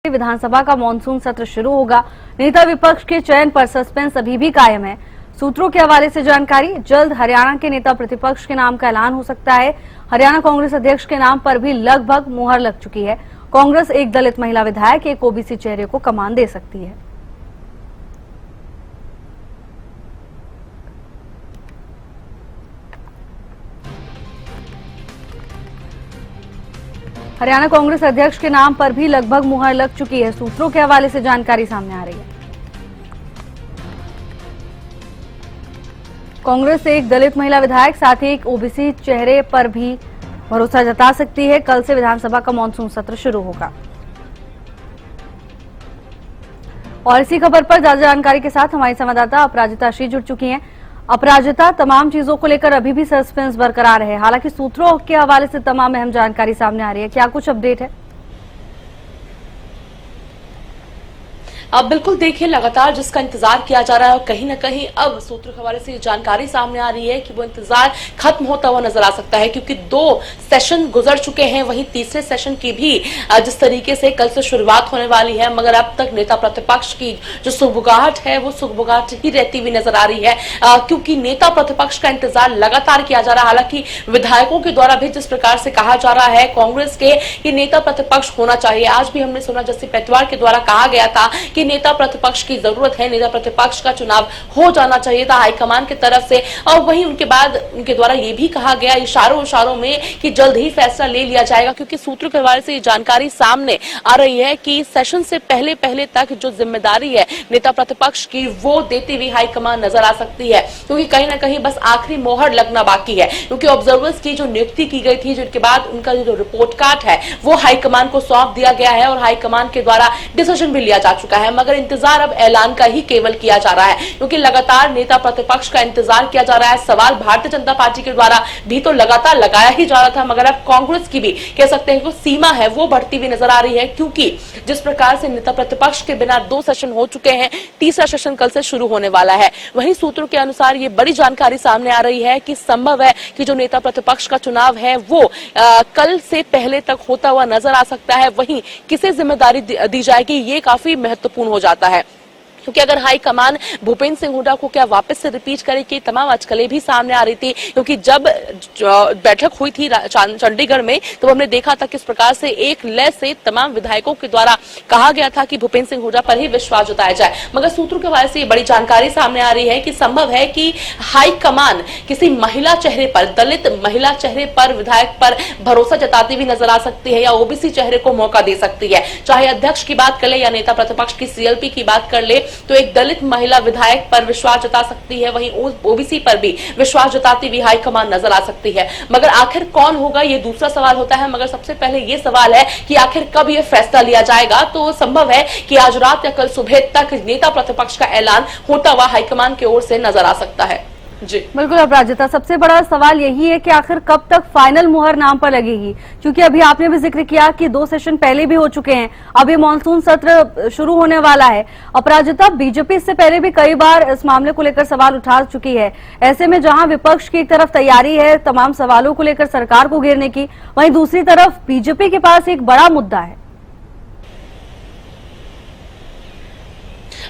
विधानसभा का मॉनसून सत्र शुरू होगा। नेता विपक्ष के चयन पर सस्पेंस अभी भी कायम है। सूत्रों के हवाले से जानकारी, जल्द हरियाणा के नेता प्रतिपक्ष के नाम का ऐलान हो सकता है। हरियाणा कांग्रेस अध्यक्ष के नाम पर भी लगभग मुहर लग चुकी है। कांग्रेस एक दलित महिला विधायक, एक ओबीसी चेहरे को कमान दे सकती है। हरियाणा कांग्रेस अध्यक्ष के नाम पर भी लगभग मुहर लग चुकी है। सूत्रों के हवाले से जानकारी सामने आ रही है। कांग्रेस एक दलित महिला विधायक, साथ ही एक ओबीसी चेहरे पर भी भरोसा जता सकती है। कल से विधानसभा का मॉनसून सत्र शुरू होगा। और इसी खबर पर ज्यादा जानकारी के साथ हमारी संवाददाता अपराजिता श्री जुड़ चुकी हैं। अपराजिता, तमाम चीजों को लेकर अभी भी सस्पेंस बरकरार है। हालांकि सूत्रों के हवाले से तमाम अहम जानकारी सामने आ रही है। क्या कुछ अपडेट है? अब बिल्कुल देखिए, लगातार जिसका इंतजार किया जा रहा है और कहीं ना कहीं अब सूत्रों के हवाले से जानकारी सामने आ रही है कि वो इंतजार खत्म होता हुआ नजर आ सकता है, क्योंकि 2 सेशन गुजर चुके हैं। वहीं तीसरे सेशन की भी जिस तरीके से कल से शुरुआत होने वाली है, मगर अब तक नेता प्रतिपक्ष की जो सुगबुगाहट है वो सुगबुगाहट ही रहती हुई नजर आ रही है, क्योंकि नेता प्रतिपक्ष का इंतजार लगातार किया जा रहा है। हालांकि विधायकों के द्वारा भी जिस प्रकार से कहा जा रहा है कांग्रेस के कि नेता प्रतिपक्ष होना चाहिए, आज भी हमने सुना जस्सी पेटवार के द्वारा कहा गया था कि नेता प्रतिपक्ष की जरूरत है, नेता प्रतिपक्ष का चुनाव हो जाना चाहिए था हाईकमान की तरफ से। और वहीं उनके बाद उनके द्वारा यह भी कहा गया इशारों में कि जल्द ही फैसला ले लिया जाएगा, क्योंकि सूत्रों के हवाले से ये जानकारी सामने आ रही है कि सेशन से पहले तक जो जिम्मेदारी है नेता प्रतिपक्ष की वो देती हुई हाईकमान नजर आ सकती है, क्योंकि कहीं ना कहीं बस आखिरी मोहर लगना बाकी है। क्योंकि ऑब्जर्वर्स की जो नियुक्ति की गई थी, जिनके बाद उनका जो रिपोर्ट कार्ड है वो हाईकमान को सौंप दिया गया है और हाईकमान के द्वारा डिसीजन भी लिया जा चुका है। मगर इंतजार अब ऐलान का ही केवल किया जा रहा है, क्योंकि लगातार नेता प्रतिपक्ष का इंतजार किया जा रहा है। सवाल भारतीय जनता पार्टी के द्वारा भी तो लगातार लगाया ही जा रहा था, मगर अब कांग्रेस की भी कह सकते हैं कि सीमा है वो बढ़ती हुई नजर आ रही है, क्योंकि जिस प्रकार से नेता प्रतिपक्ष के बिना 2 सेशन हो चुके हैं, तीसरा सेशन कल से शुरू होने वाला है। वहीं सूत्रों के अनुसार ये बड़ी जानकारी सामने आ रही है कि संभव है कि जो नेता प्रतिपक्ष का चुनाव है वो कल से पहले तक होता हुआ नजर आ सकता है। वहीं किसे जिम्मेदारी दी जाएगी ये काफी महत्वपूर्ण हो जाता है, क्योंकि अगर हाईकमान भूपेंद्र सिंह हुड्डा को क्या वापस से रिपीट करेगी, तमाम अटकलें भी सामने आ रही थी। क्योंकि जब बैठक हुई थी चंडीगढ़ में, तो हमने देखा था किस प्रकार से एक लय से तमाम विधायकों के द्वारा कहा गया था कि भूपेंद्र सिंह हुड्डा पर ही विश्वास जताया जाए। मगर सूत्रों के हवाले से ये बड़ी जानकारी सामने आ रही है कि संभव है कि हाईकमान किसी महिला चेहरे पर, दलित महिला चेहरे पर, विधायक पर भरोसा जताती हुई नजर आ सकती है, या ओबीसी चेहरे को मौका दे सकती है। चाहे अध्यक्ष की बात कर ले या नेता प्रतिपक्ष की सीएलपी की बात कर ले, तो एक दलित महिला विधायक पर विश्वास जता सकती है, वहीं ओबीसी पर भी विश्वास जताती हुई हाईकमान नजर आ सकती है। मगर आखिर कौन होगा ये दूसरा सवाल होता है। मगर सबसे पहले ये सवाल है कि आखिर कब ये फैसला लिया जाएगा। तो संभव है कि आज रात या कल सुबह तक नेता प्रतिपक्ष का ऐलान होता हुआ हाईकमान की ओर से नजर आ सकता है। जी बिल्कुल अपराजिता, सबसे बड़ा सवाल यही है कि आखिर कब तक फाइनल मुहर नाम पर लगेगी, क्योंकि अभी आपने भी जिक्र किया कि 2 सेशन पहले भी हो चुके हैं, अभी मॉनसून सत्र शुरू होने वाला है। अपराजिता, बीजेपी इससे पहले भी कई बार इस मामले को लेकर सवाल उठा चुकी है। ऐसे में जहां विपक्ष की एक तरफ तैयारी है तमाम सवालों को लेकर सरकार को घेरने की, वहीं दूसरी तरफ बीजेपी के पास एक बड़ा मुद्दा है।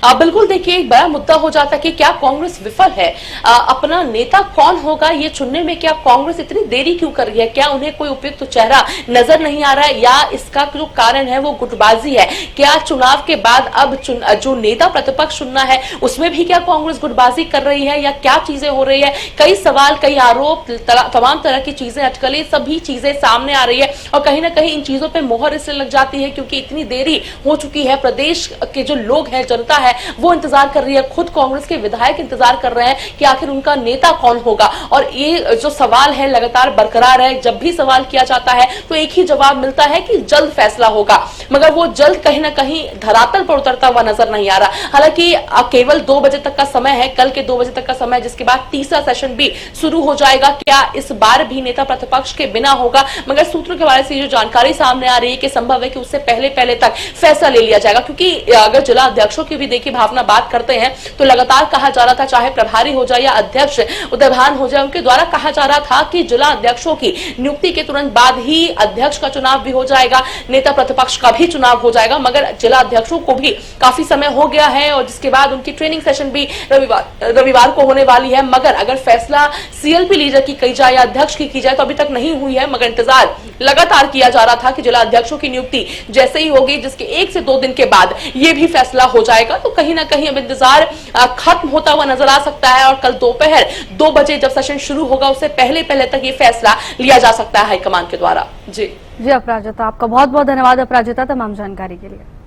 बिल्कुल देखिए, एक बड़ा मुद्दा हो जाता है कि क्या कांग्रेस विफल है, अपना नेता कौन होगा ये चुनने में। क्या कांग्रेस इतनी देरी क्यों कर रही है? क्या उन्हें कोई उपयुक्त चेहरा नजर नहीं आ रहा है, या इसका जो कारण है वो गुटबाजी है? क्या चुनाव के बाद अब जो नेता प्रतिपक्ष चुनना है उसमें भी क्या कांग्रेस गुटबाजी कर रही है, या क्या चीजें हो रही है? कई सवाल, कई आरोप, तमाम तरह की चीजें, अटकलें, सभी चीजें सामने आ रही है। और कहीं ना कहीं इन चीजों पर मोहर इसलिए लग जाती है क्योंकि इतनी देरी हो चुकी है। प्रदेश के जो लोग हैं, जनता है, वो इंतजार कर रही है, खुद कांग्रेस के विधायक इंतजार कर रहे हैं कि आखिर उनका नेता कौन होगा। और ये जो सवाल है लगातार बरकरार है। जब भी सवाल किया जाता है तो एक ही जवाब मिलता है कि जल्द फैसला होगा, मगर वो जल्द कहीं ना कहीं धरातल पर उतरता हुआ नजर नहीं आ रहा। हालांकि केवल 2 बजे तक का समय है, कल के 2 बजे तक का समय, जिसके बाद तीसरा सेशन भी शुरू हो जाएगा। क्या इस बार भी नेता प्रतिपक्ष के बिना होगा? मगर सूत्रों के हवाले से जो जानकारी सामने आ रही है कि संभव है कि उससे पहले तक फैसला ले लिया जाएगा, क्योंकि अगर जिला अध्यक्षों की भी एक ही भावना बात करते हैं। तो लगातार कहा जा रहा था, चाहे प्रभारी हो जाए या अध्यक्ष उदय भान हो जाए, उनके द्वारा कहा जा रहा था कि जिला अध्यक्षों की नियुक्ति के तुरंत बाद ही अध्यक्ष का चुनाव भी हो जाएगा, नेता प्रतिपक्ष का भी चुनाव हो जाएगा। मगर जिला अध्यक्षों को भी काफी समय हो गया है और जिसके बाद उनकी ट्रेनिंग सेशन भी रविवार को होने वाली है। मगर अगर फैसला सीएलपी लीडर की की जाए या अध्यक्ष की जाए तो अभी तक नहीं हुई है। मगर इंतजार लगातार किया जा रहा था कि जिला अध्यक्षों की नियुक्ति जैसे ही होगी, जिसके 1 से 2 दिन के बाद ये भी फैसला हो जाएगा। तो कहीं ना कहीं अब इंतजार खत्म होता हुआ नजर आ सकता है और कल दोपहर 2 बजे जब सेशन शुरू होगा उससे पहले तक ये फैसला लिया जा सकता है हाईकमान के द्वारा। जी अपराजिता, आपका बहुत बहुत धन्यवाद अपराजिता तमाम जानकारी के लिए।